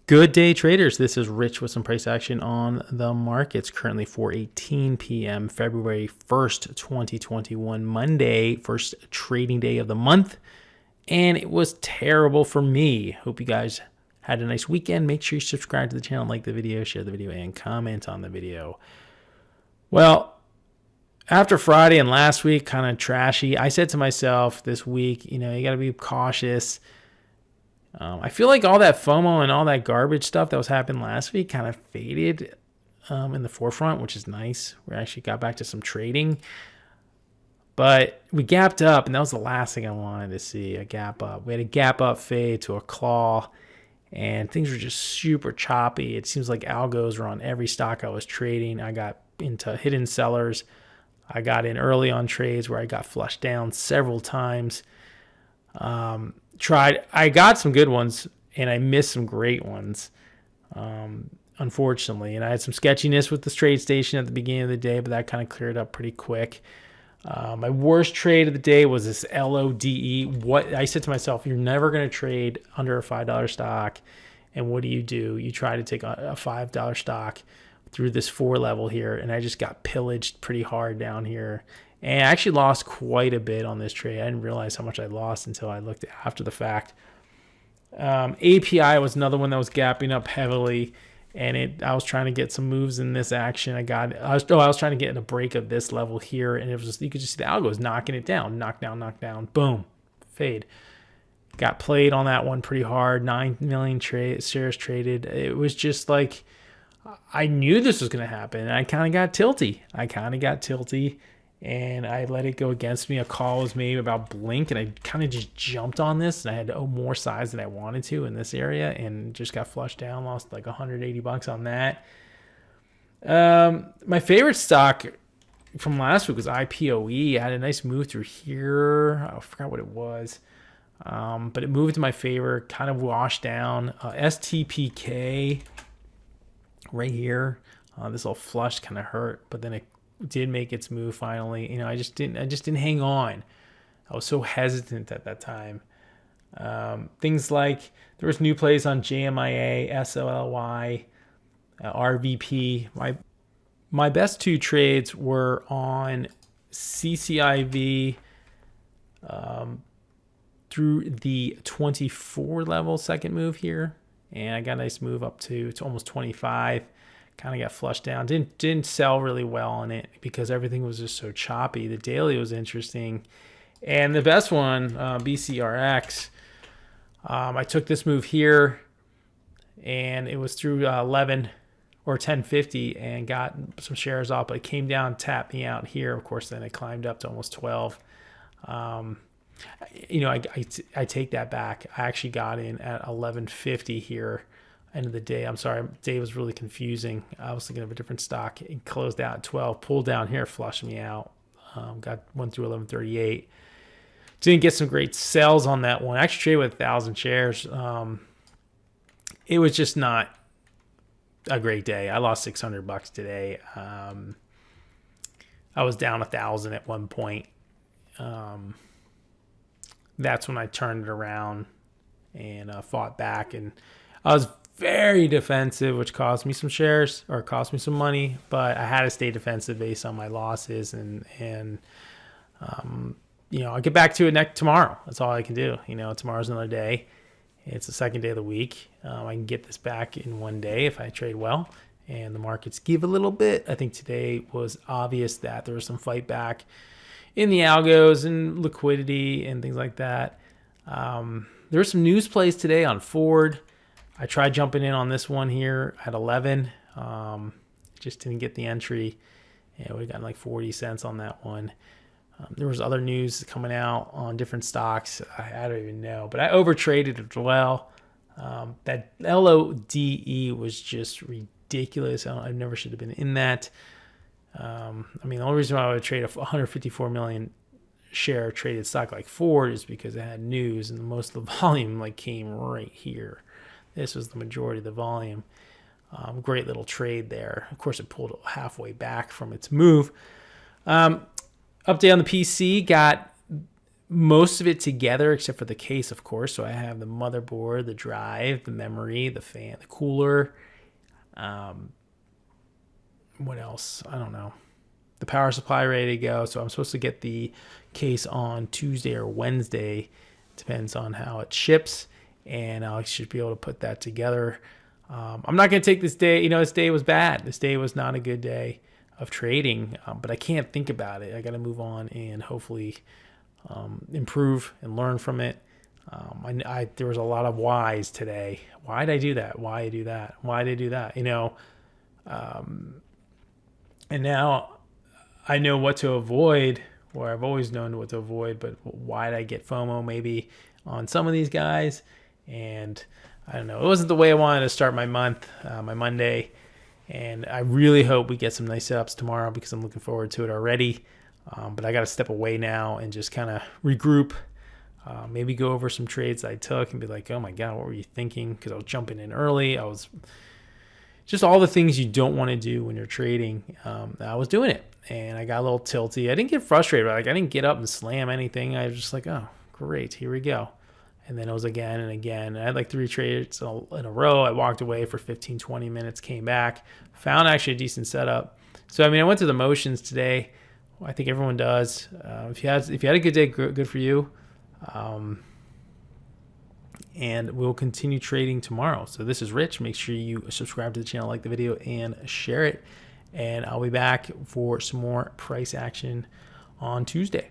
Good day, traders. This is Rich with some price action on the markets. Currently 4:18 p.m., February 1st, 2021, Monday, first trading day of the month. And it was terrible for me. Hope you guys had a nice weekend. Make sure you subscribe to the channel, like the video, share the video, and comment on the video. Well, after Friday and last week, kind of trashy, I said to myself this week, you got to be cautious. I feel like all that FOMO and all that garbage stuff that was happening last week kind of faded in the forefront, which is nice. We actually got back to some trading. But we gapped up, and that was the last thing I wanted to see, a gap up. We had a gap up fade to a claw, and things were just super choppy. It seems like algos were on every stock I was trading. I got into hidden sellers. I got in early on trades where I got flushed down several times. I got some good ones and I missed some great ones, unfortunately. And I had some sketchiness with the Tradestation at the beginning of the day, but that kind of cleared up pretty quick. My worst trade of the day was this LODE. What I said to myself, you're never going to trade under a $5 stock. And what do? You try to take a $5 stock through this 4 level here. And I just got pillaged pretty hard down here. And I actually lost quite a bit on this trade. I didn't realize how much I lost until I looked after the fact. API was another one that was gapping up heavily, and I was trying to get some moves in this action. I was trying to get in a break of this level here, and it was just, you could just see the algo was knocking it down, knock down, boom, fade. Got played on that one pretty hard. 9 million shares traded. It was just like I knew this was going to happen, and I kind of got tilty. And I let it go against me. A call was made about Blink, and I kind of just jumped on this, and I had more size than I wanted to in this area, and just got flushed down, lost like $180 on that. My favorite stock from last week was IPOE. I had a nice move through here. I forgot what it was, but it moved to my favor, kind of washed down. STPK right here. This little flush kind of hurt, but then it did make its move finally. I just didn't hang on. I was so hesitant at that time. Things like there was new plays on JMIA, SOLY, RVP. My best 2 trades were on CCIV through the 24 level second move here, and I got a nice move up to almost 25. Kind of got flushed down. Didn't sell really well on it because everything was just so choppy. The daily was interesting. And the best one, BCRX, I took this move here, and it was through 11 or 1050 and got some shares off, but it came down, tapped me out here. Of course, then it climbed up to almost 12. I take that back. I actually got in at 1150 here. End of the day. I'm sorry, day was really confusing. I was thinking of a different stock. It closed out at 12, pulled down here, flushed me out. Went through 1138. Didn't get some great sales on that one. I actually traded with 1,000 shares. It was just not a great day. I lost $600 today. I was down 1,000 at one point. That's when I turned it around and fought back, and I was very defensive, which cost me some shares or cost me some money, but I had to stay defensive based on my losses, and I'll get back to it tomorrow. That's all I can do. Tomorrow's another day. It's the second day of the week. I can get this back in one day if I trade well, and the markets give a little bit. I think today was obvious that there was some fight back in the algos and liquidity and things like that. There were some news plays today on Ford. I tried jumping in on this one here at 11. Just didn't get the entry. We got like 40 cents on that one. There was other news coming out on different stocks. I don't even know, but I overtraded as well. That LODE was just ridiculous. I never should have been in that. The only reason why I would trade a 154 million share traded stock like Ford is because it had news, and most of the volume came right here. This was the majority of the volume. Great little trade there. Of course, it pulled halfway back from its move. Update on the PC, got most of it together except for the case, of course. So I have the motherboard, the drive, the memory, the fan, the cooler. What else? I don't know. The power supply ready to go. So I'm supposed to get the case on Tuesday or Wednesday. Depends on how it ships. And I should be able to put that together. I'm not going to take this day. This day was bad. This day was not a good day of trading. But I can't think about it. I got to move on and hopefully improve and learn from it. There was a lot of whys today. Why did I do that? Why did I do that? Why did I do that? And now I know what to avoid, or I've always known what to avoid, but why did I get FOMO maybe on some of these guys? And I don't know. It wasn't the way I wanted to start my month, my Monday. And I really hope we get some nice setups tomorrow because I'm looking forward to it already. But I got to step away now and just kind of regroup, maybe go over some trades I took and be like, oh my God, what were you thinking? Because I was jumping in early. I was just all the things you don't want to do when you're trading. I was doing it and I got a little tilty. I didn't get frustrated. I didn't get up and slam anything. I was just like, oh, great. Here we go. And then it was again and again. I had like 3 trades in a row. I walked away for 15, 20 minutes, came back, found actually a decent setup. So, I went through the motions today. I think everyone does. If you had a good day, good for you. And we'll continue trading tomorrow. So this is Rich. Make sure you subscribe to the channel, like the video, and share it. And I'll be back for some more price action on Tuesday.